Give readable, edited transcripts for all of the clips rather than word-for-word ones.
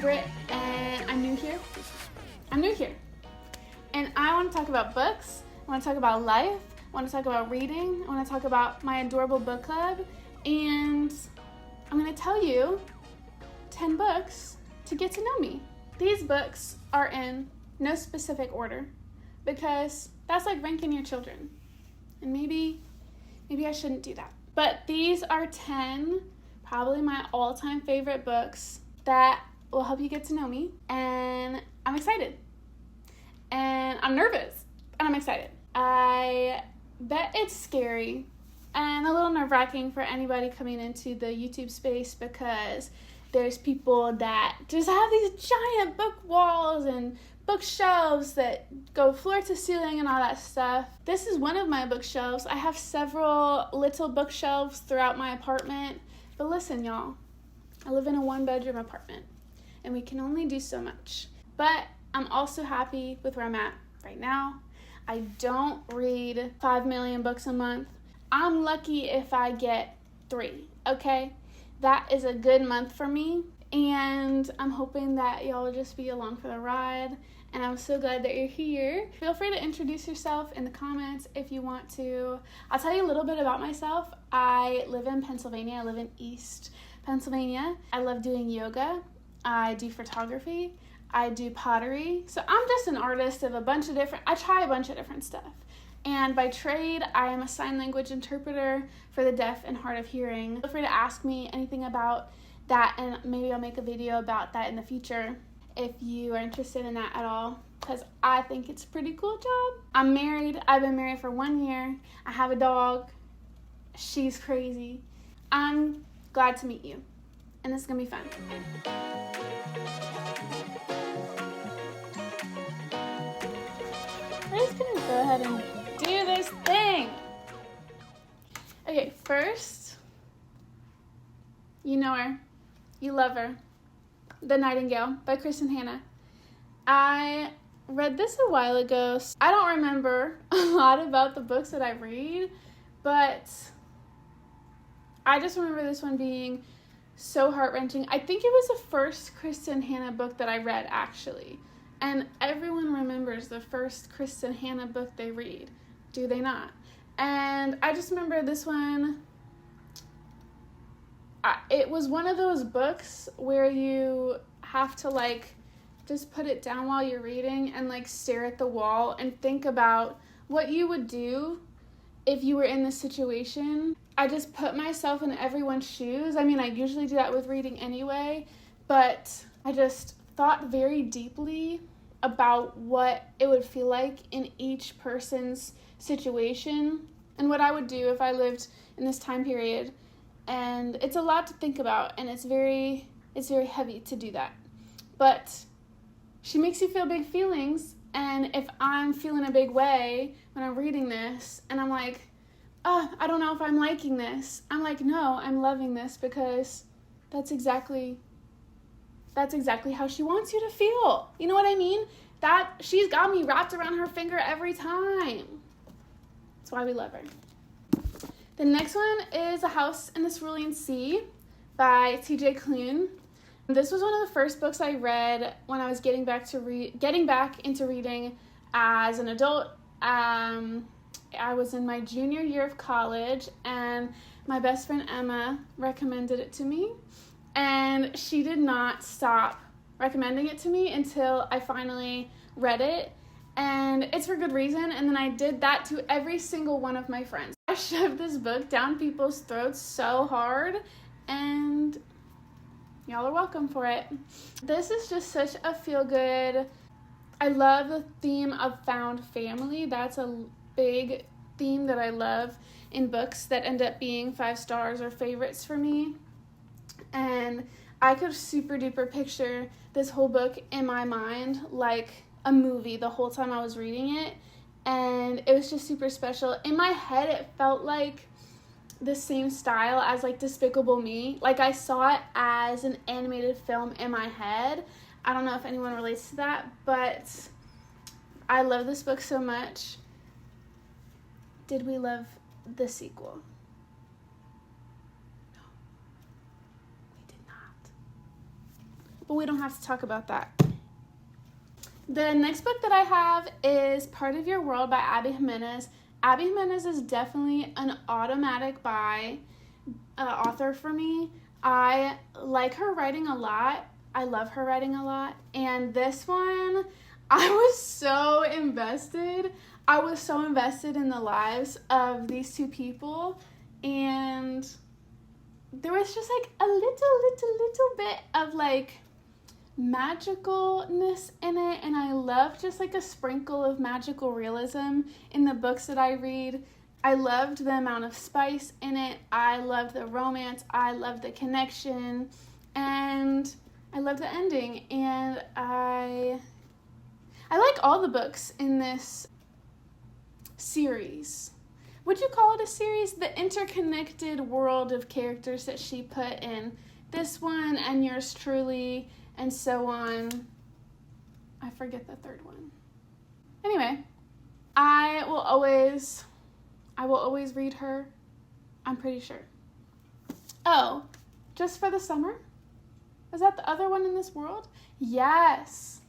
Britt, and I'm new here. And I want to talk about books, I want to talk about life, I want to talk about reading, I want to talk about my adorable book club, and I'm going to tell you 10 books to get to know me. These books are in no specific order because that's like ranking your children. And maybe I shouldn't do that. But these are 10 probably my all-time favorite books that will help you get to know me. And I'm excited. And I'm nervous. And I'm excited. I bet it's scary and a little nerve-wracking for anybody coming into the YouTube space because there's people that just have these giant book walls and bookshelves that go floor to ceiling and all that stuff. This is one of my bookshelves. I have several little bookshelves throughout my apartment. But listen, y'all, I live in a one-bedroom apartment and we can only do so much. But I'm also happy with where I'm at right now. I don't read 5 million books a month. I'm lucky if I get 3, okay? That is a good month for me, and I'm hoping that y'all will just be along for the ride, and I'm so glad that you're here. Feel free to introduce yourself in the comments if you want to. I'll tell you a little bit about myself. I live in Pennsylvania. I live in East Pennsylvania. I love doing yoga. I do photography. I do pottery. So I'm just an artist of I try a bunch of different stuff. And by trade, I am a sign language interpreter for the deaf and hard of hearing. Feel free to ask me anything about that, and maybe I'll make a video about that in the future if you are interested in that at all, because I think it's a pretty cool job. I'm married. I've been married for 1 year. I have a dog. She's crazy. I'm glad to meet you, and this is going to be fun. We're just going to go ahead and do this thing. Okay, first, you know her, you love her, The Nightingale by Kristen Hanna. I read this a while ago. I don't remember a lot about the books that I read, but I just remember this one being so heart-wrenching. I think it was the first Kristen Hanna book that I read, actually. And everyone remembers the first Kristen Hanna book they read. Do they not? And I just remember this one. It was one of those books where you have to just put it down while you're reading and stare at the wall and think about what you would do if you were in this situation. I just put myself in everyone's shoes. I mean, I usually do that with reading anyway, but I just thought very deeply about what it would feel like in each person's situation and what I would do if I lived in this time period. And it's a lot to think about, and it's very heavy to do that. But she makes you feel big feelings, and if I'm feeling a big way when I'm reading this and I'm like, oh, I don't know if I'm liking this, I'm like, no, I'm loving this because that's exactly how she wants you to feel. You know what I mean? That she's got me wrapped around her finger every time. That's why we love her. The next one is A House in the Cerulean Sea by T.J. Klune. This was one of the first books I read when I was getting back into reading as an adult. I was in my junior year of college, and my best friend Emma recommended it to me. And she did not stop recommending it to me until I finally read it. And it's for good reason. And then I did that to every single one of my friends. I shoved this book down people's throats so hard, and y'all are welcome for it. This is just such a feel-good. I love the theme of found family. That's a big theme that I love in books that end up being 5 stars or favorites for me. And I could super duper picture this whole book in my mind like a movie the whole time I was reading it, and it was just super special. In my head, it felt like the same style as Despicable Me. I saw it as an animated film in my head. I don't know if anyone relates to that, but I love this book so much. Did we love the sequel? but we don't have to talk about that. The next book that I have is Part of Your World by Abby Jimenez. Abby Jimenez is definitely an automatic buy author for me. I like her writing a lot. I love her writing a lot. And this one, I was so invested. I was so invested in the lives of these two people. And there was just like a little bit of like magicalness in it, and I love just like a sprinkle of magical realism in the books that I read. I loved the amount of spice in it. I loved the romance. I loved the connection, and I loved the ending. And I like all the books in this series. Would you call it a series? The interconnected world of characters that she put in this one and yours truly, and so on. I forget the third one. Anyway, I will always read her. I'm pretty sure. Oh, Just for the Summer? Is that the other one in this world? Yes.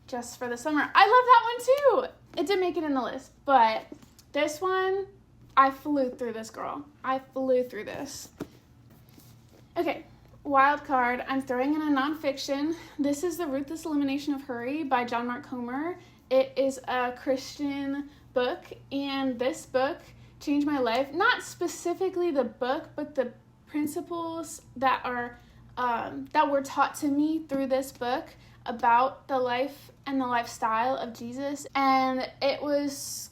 Just for the Summer. I love that one too. It didn't make it in the list, but this one, I flew through this, girl. I flew through this. Okay. Wild card, I'm throwing in a nonfiction. This is The Ruthless Elimination of Hurry by John Mark Comer. It is a Christian book, and this book changed my life. Not specifically the book, but the principles that are that were taught to me through this book about the life and the lifestyle of Jesus. And it's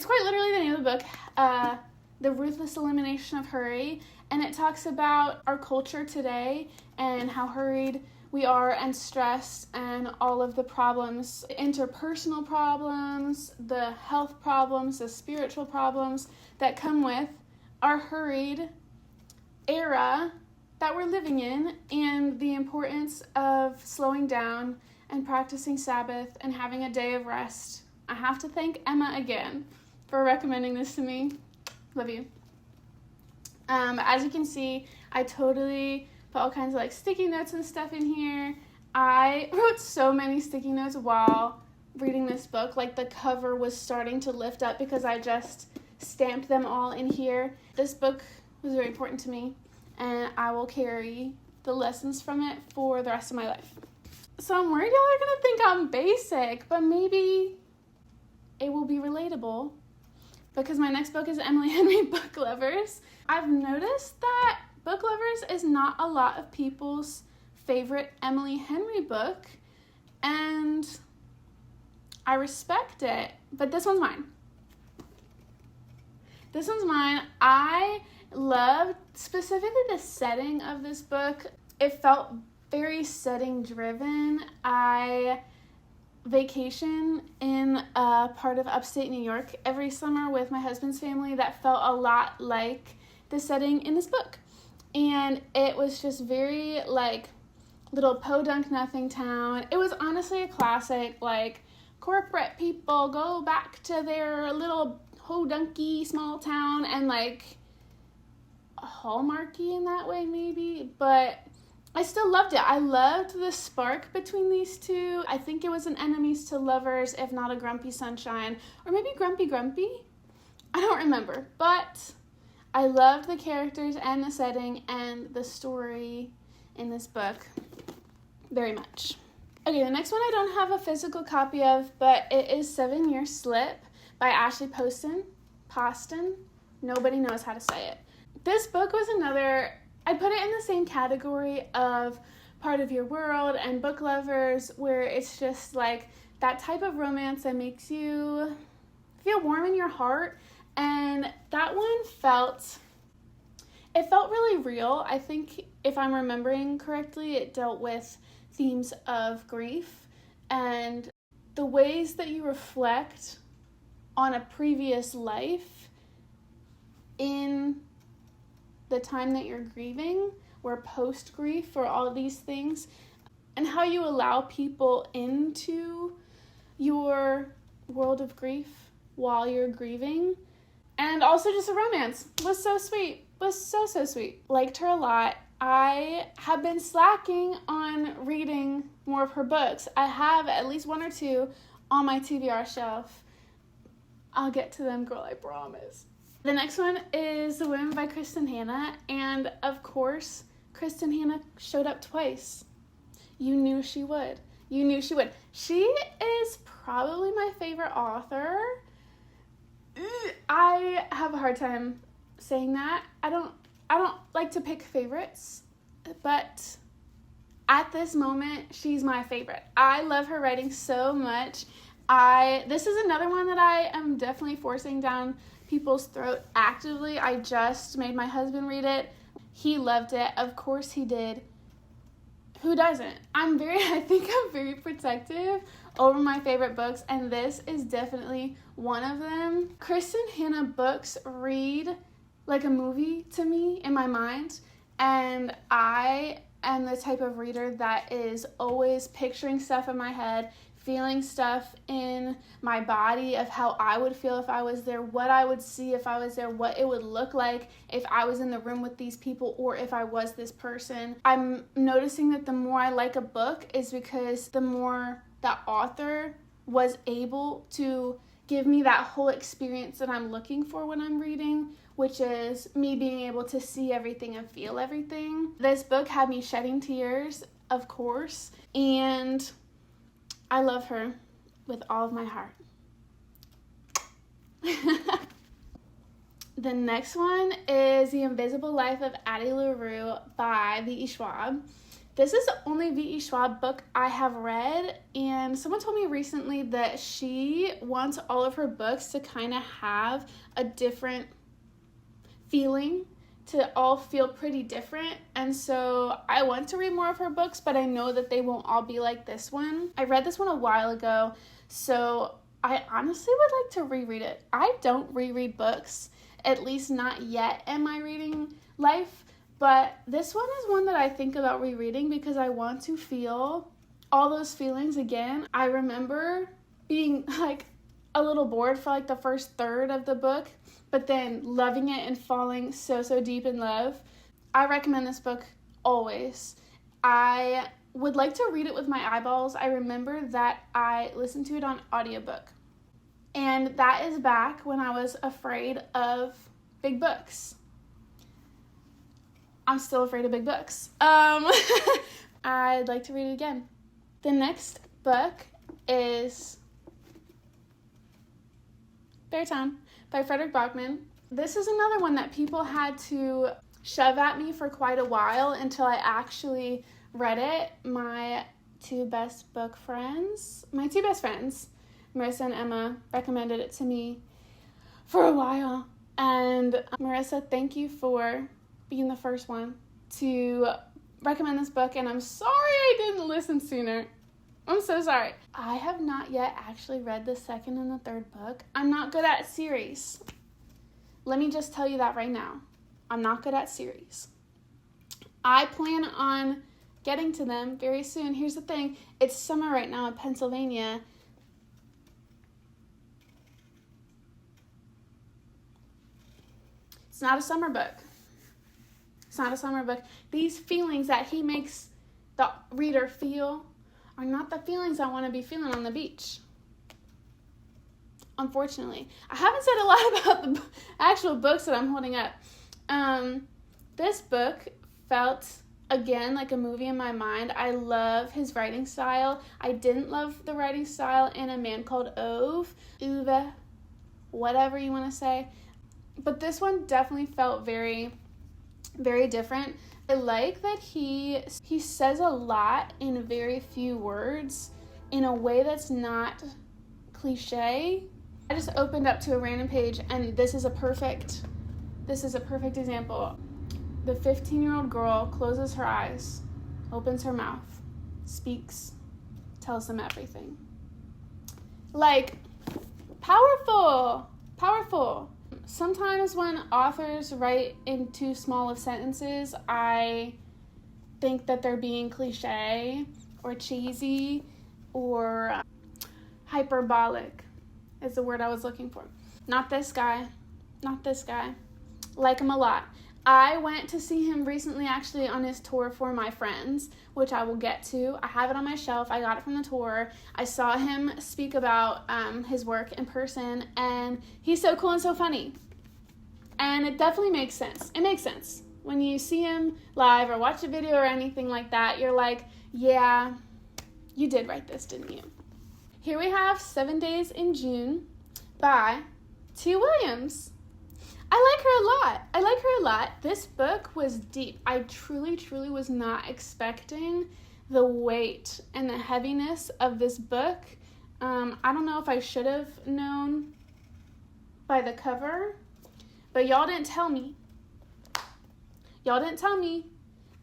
quite literally the name of the book, The Ruthless Elimination of Hurry. And it talks about our culture today and how hurried we are and stressed and all of the problems, the interpersonal problems, the health problems, the spiritual problems that come with our hurried era that we're living in, and the importance of slowing down and practicing Sabbath and having a day of rest. I have to thank Emma again for recommending this to me. Love you. As you can see, I totally put all kinds of like sticky notes and stuff in here. I wrote so many sticky notes while reading this book. Like the cover was starting to lift up because I just stamped them all in here. This book was very important to me, and I will carry the lessons from it for the rest of my life. So I'm worried y'all are gonna think I'm basic, but maybe it will be relatable, because my next book is Emily Henry Book Lovers. I've noticed that Book Lovers is not a lot of people's favorite Emily Henry book, and I respect it, but this one's mine. This one's mine. I loved specifically the setting of this book. It felt very setting driven. I vacation in a part of upstate New York every summer with my husband's family that felt a lot like the setting in this book. And it was just very like little podunk nothing town. It was honestly a classic, like corporate people go back to their little hodunky small town, and like hallmarky in that way maybe, but I still loved it. I loved the spark between these two. I think it was an enemies to lovers, if not a grumpy sunshine, or maybe grumpy. I don't remember, but I loved the characters and the setting and the story in this book very much. Okay, the next one I don't have a physical copy of, but it is 7 Year Slip by Ashley Poston. Nobody knows how to say it. This book was another, I put it in the same category of Part of Your World and Book Lovers, where it's just like that type of romance that makes you feel warm in your heart. And that one felt really real. I think if I'm remembering correctly, it dealt with themes of grief and the ways that you reflect on a previous life in the time that you're grieving, or post-grief, or all these things, and how you allow people into your world of grief while you're grieving. And also just the romance was so sweet. Was so sweet. Liked her a lot. I have been slacking on reading more of her books. I have at least one or two on my TBR shelf. I'll get to them, girl, I promise. The next one is The Women by Kristen Hanna, and of course, Kristen Hanna showed up twice. You knew she would. You knew she would. She is probably my favorite author. I have a hard time saying that. I don't like to pick favorites, but at this moment, she's my favorite. I love her writing so much. This is another one that I am definitely forcing down people's throat actively. I just made my husband read it. He loved it. Of course he did. Who doesn't? I think I'm very protective over my favorite books, and this is definitely one of them. Kristen Hanna books read like a movie to me in my mind, and I am the type of reader that is always picturing stuff in my head, feeling stuff in my body of how I would feel if I was there, what I would see if I was there, what it would look like if I was in the room with these people or if I was this person. I'm noticing that the more I like a book is because the more that author was able to give me that whole experience that I'm looking for when I'm reading, which is me being able to see everything and feel everything. This book had me shedding tears, of course, and I love her with all of my heart. The next one is The Invisible Life of Addie LaRue by V.E. Schwab. This is the only V.E. Schwab book I have read, and someone told me recently that she wants all of her books to kind of have a different feeling, to all feel pretty different, and so I want to read more of her books, but I know that they won't all be like this one. I read this one a while ago, so I honestly would like to reread it. I don't reread books, at least not yet in my reading life, but this one is one that I think about rereading because I want to feel all those feelings again. I remember being like a little bored for like the first third of the book, but then loving it and falling so deep in love. I recommend this book always. I would like to read it with my eyeballs. I remember that I listened to it on audiobook. And that is back when I was afraid of big books. I'm still afraid of big books. I'd like to read it again. The next book is Beartown by Frederick Bachman. This is another one that people had to shove at me for quite a while until I actually read it. My two best friends, Marissa and Emma, recommended it to me for a while. And Marissa, thank you for being the first one to recommend this book, and I'm sorry I didn't listen sooner. I'm so sorry. I have not yet actually read the second and the third book. I'm not good at series. Let me just tell you that right now. I'm not good at series. I plan on getting to them very soon. Here's the thing. It's summer right now in Pennsylvania. It's not a summer book. It's not a summer book. These feelings that he makes the reader feel are not the feelings I want to be feeling on the beach. Unfortunately. I haven't said a lot about the actual books that I'm holding up. This book felt, again, like a movie in my mind. I love his writing style. I didn't love the writing style in A Man Called Ove, whatever you want to say. But this one definitely felt very, very different. I like that he says a lot in very few words in a way that's not cliche. I just opened up to a random page, and this is a perfect example. The 15-year-old girl closes her eyes, opens her mouth, speaks, tells them everything. Like, powerful. Sometimes when authors write in too small of sentences, I think that they're being cliche or cheesy or hyperbolic is the word I was looking for. Not this guy. Like him a lot. I went to see him recently actually on his tour for my friends, which I will get to. I have it on my shelf. I got it from the tour. I saw him speak about his work in person, and he's so cool and so funny. And it definitely makes sense. It makes sense. When you see him live or watch a video or anything like that, you're like, yeah, you did write this, didn't you? Here we have 7 Days in June by T. Williams. I like her a lot. This book was deep. I truly was not expecting the weight and the heaviness of this book. I don't know if I should have known by the cover, but y'all didn't tell me. Y'all didn't tell me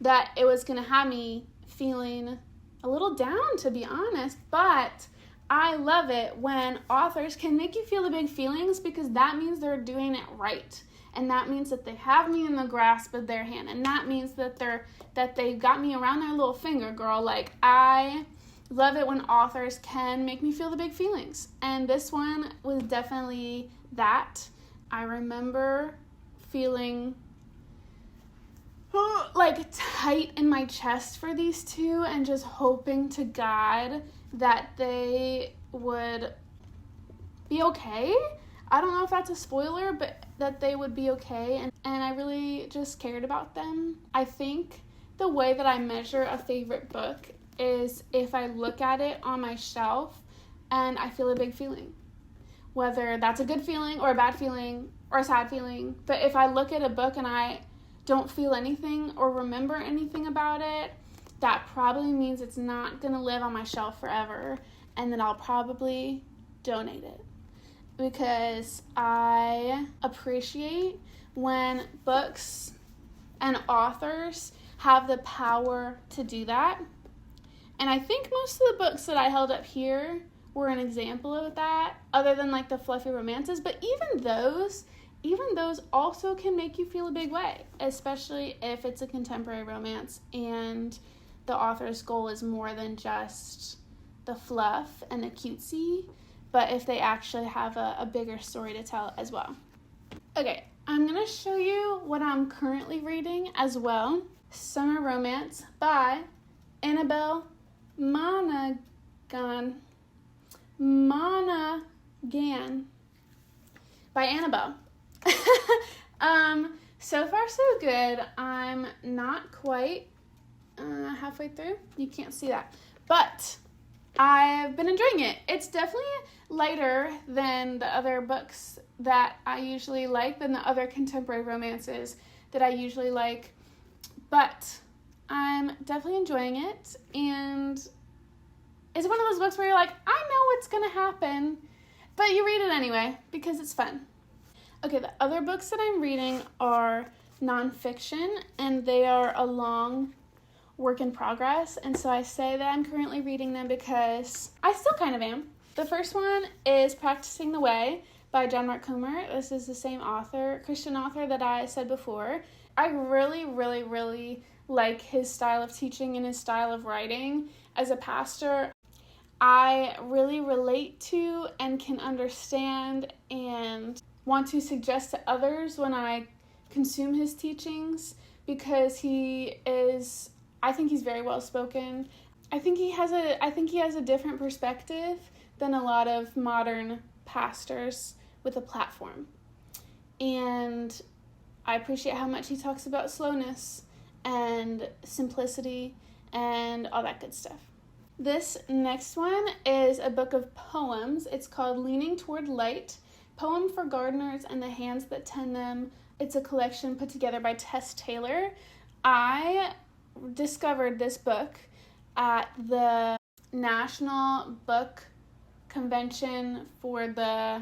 that it was going to have me feeling a little down, to be honest, but I love it when authors can make you feel the big feelings, because that means they're doing it right. And that means that they have me in the grasp of their hand. And that means that they got me around their little finger, girl. Like, I love it when authors can make me feel the big feelings. And this one was definitely that. I remember feeling like tight in my chest for these two, and just hoping to God that they would be okay. I don't know if that's a spoiler, but that they would be okay, and I really just cared about them. I think the way that I measure a favorite book is if I look at it on my shelf and I feel a big feeling. Whether that's a good feeling or a bad feeling or a sad feeling, but if I look at a book and I don't feel anything or remember anything about it, that probably means it's not going to live on my shelf forever, and then I'll probably donate it. Because I appreciate when books and authors have the power to do that. And I think most of the books that I held up here were an example of that, other than like the fluffy romances, but even those also can make you feel a big way, especially if it's a contemporary romance and the author's goal is more than just the fluff and the cutesy, but if they actually have a bigger story to tell as well. Okay, I'm going to show you what I'm currently reading as well. Summer Romance by Annabelle Monaghan. By Annabelle. So far so good. I'm not quite halfway through. You can't see that. But I've been enjoying it. It's definitely lighter than the other books that I usually like, than the other contemporary romances that I usually like. But I'm definitely enjoying it. And it's one of those books where you're like, I know what's going to happen, but you read it anyway because it's fun. Okay, the other books that I'm reading are nonfiction, and they are a long work in progress, and so I say that I'm currently reading them because I still kind of am. The first one is Practicing the Way by John Mark Comer. This is the same author, Christian author that I said before. I really like his style of teaching and his style of writing. As a pastor, I really relate to and can understand and want to suggest to others when I consume his teachings, because I think he's very well spoken. I think he has a different perspective than a lot of modern pastors with a platform. And I appreciate how much he talks about slowness and simplicity and all that good stuff. This next one is a book of poems. It's called Leaning Toward Light, Poem for Gardeners and the Hands That Tend Them. It's a collection put together by Tess Taylor. I discovered this book at the National Book Convention for the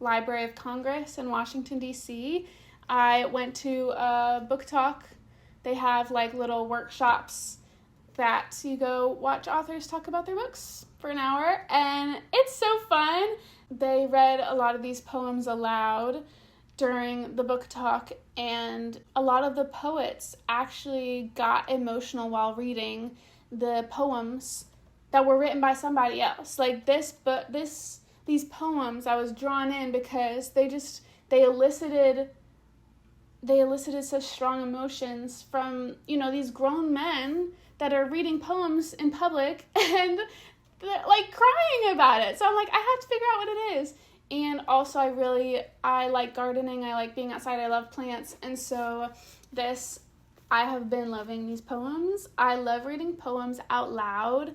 Library of Congress in Washington, D.C. I went to a book talk. They have like little workshops that you go watch authors talk about their books for an hour, and it's so fun. They read a lot of these poems aloud during the book talk, and a lot of the poets actually got emotional while reading the poems that were written by somebody else. Like these poems, I was drawn in because they elicited they elicited such strong emotions from, these grown men that are reading poems in public and they're like crying about it. So I'm like, I have to figure out what it is. And also I like gardening. I like being outside. I love plants. And so I have been loving these poems. I love reading poems out loud.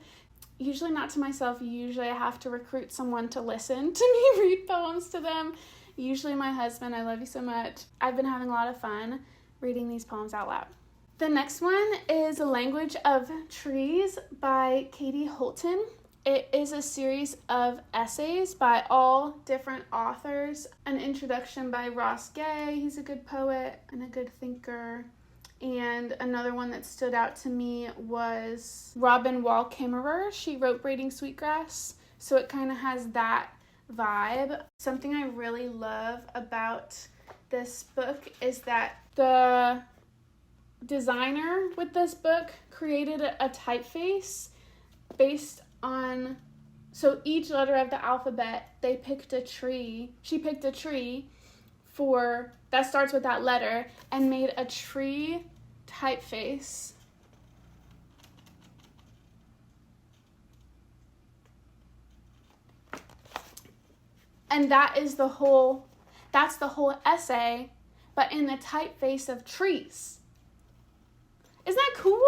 Usually not to myself. Usually I have to recruit someone to listen to me read poems to them. Usually my husband. I love you so much. I've been having a lot of fun reading these poems out loud. The next one is A Language of Trees by Katie Holton. It is a series of essays by all different authors. An introduction by Ross Gay. He's a good poet and a good thinker. And another one that stood out to me was Robin Wall Kimmerer. She wrote Braiding Sweetgrass, so it kind of has that vibe. Something I really love about this book is that the designer with this book created a typeface based on, so each letter of the alphabet, she picked a tree that starts with that letter and made a tree typeface. And that's the whole essay, but in the typeface of trees. Isn't that cool?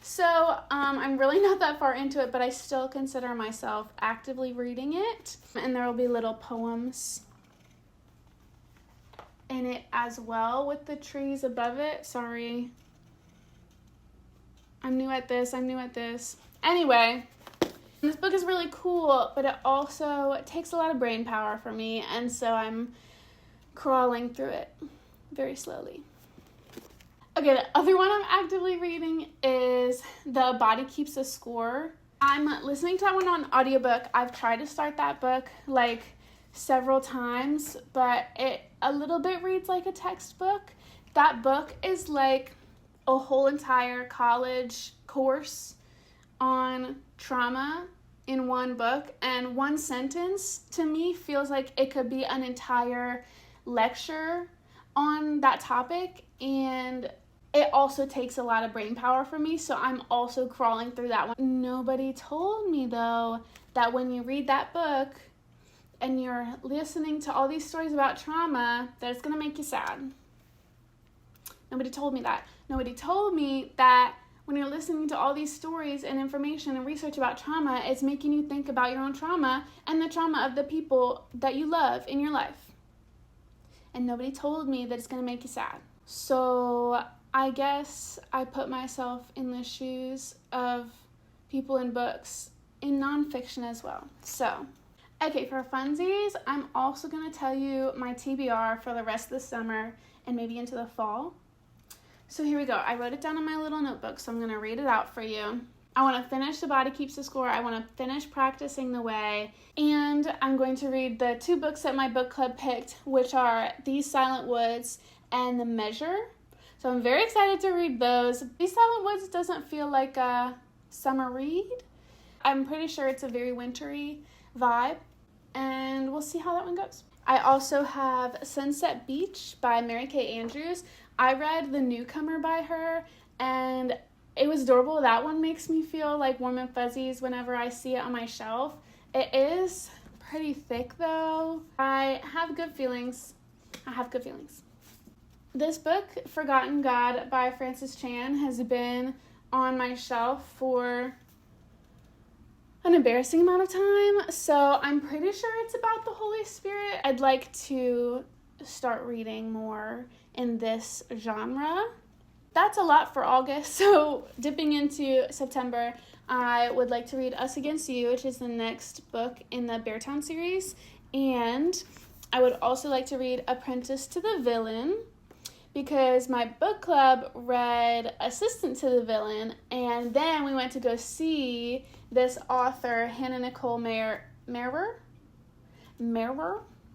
So I'm really not that far into it, but I still consider myself actively reading it. And there will be little poems in it as well with the trees above it. Sorry. I'm new at this. Anyway, this book is really cool, but it also takes a lot of brain power for me, and so I'm crawling through it very slowly. Okay, the other one I'm actively reading is The Body Keeps a Score. I'm listening to that one on audiobook. I've tried to start that book like several times, but it a little bit reads like a textbook. That book is like a whole entire college course on trauma in one book, and one sentence to me feels like it could be an entire lecture on that topic, and it also takes a lot of brain power for me, so I'm also crawling through that one. Nobody told me, though, that when you read that book and you're listening to all these stories about trauma, that it's going to make you sad. Nobody told me that. Nobody told me that when you're listening to all these stories and information and research about trauma, it's making you think about your own trauma and the trauma of the people that you love in your life. And nobody told me that it's going to make you sad. So I guess I put myself in the shoes of people in books in nonfiction as well. So, okay, for funsies, I'm also going to tell you my TBR for the rest of the summer and maybe into the fall. So here we go. I wrote it down in my little notebook, so I'm going to read it out for you. I want to finish The Body Keeps the Score. I want to finish Practicing the Way. And I'm going to read the 2 books that my book club picked, which are These Silent Woods and The Measure. So I'm very excited to read those. These Silent Woods doesn't feel like a summer read. I'm pretty sure it's a very wintry vibe, and we'll see how that one goes. I also have Sunset Beach by Mary Kay Andrews. I read The Newcomer by her, and it was adorable. That one makes me feel like warm and fuzzies whenever I see it on my shelf. It is pretty thick, though. I have good feelings. This book, Forgotten God by Frances Chan, has been on my shelf for an embarrassing amount of time, so I'm pretty sure it's about the Holy Spirit. I'd like to start reading more in this genre. That's a lot for August, so dipping into September, I would like to read Us Against You, which is the next book in the Beartown series, and I would also like to read Apprentice to the Villain, because my book club read Assistant to the Villain, and then we went to go see this author, Hannah Nicole Mehrer,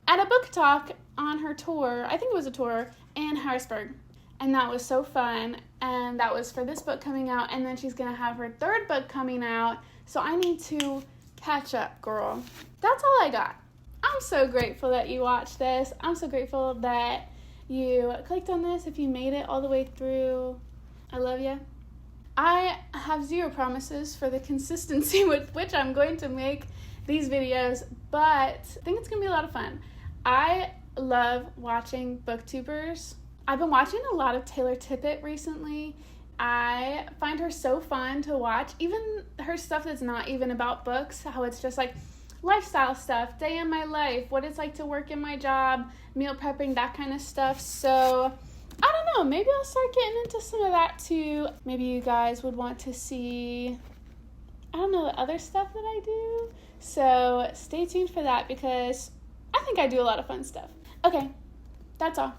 at a book talk on her tour, I think it was a tour, in Harrisburg. And that was so fun, and that was for this book coming out, and then she's going to have her 3rd book coming out, so I need to catch up, girl. That's all I got. I'm so grateful that you watched this. I'm so grateful that you clicked on this, if you made it all the way through. I love you. I have zero promises for the consistency with which I'm going to make these videos, but I think it's going to be a lot of fun. I love watching booktubers. I've been watching a lot of Taylor Tippett recently. I find her so fun to watch, even her stuff that's not even about books, how it's just like lifestyle stuff, day in my life, what it's like to work in my job, meal prepping, that kind of stuff. So I don't know, maybe I'll start getting into some of that too. Maybe you guys would want to see, I don't know, the other stuff that I do. So stay tuned for that because I think I do a lot of fun stuff. Okay, that's all.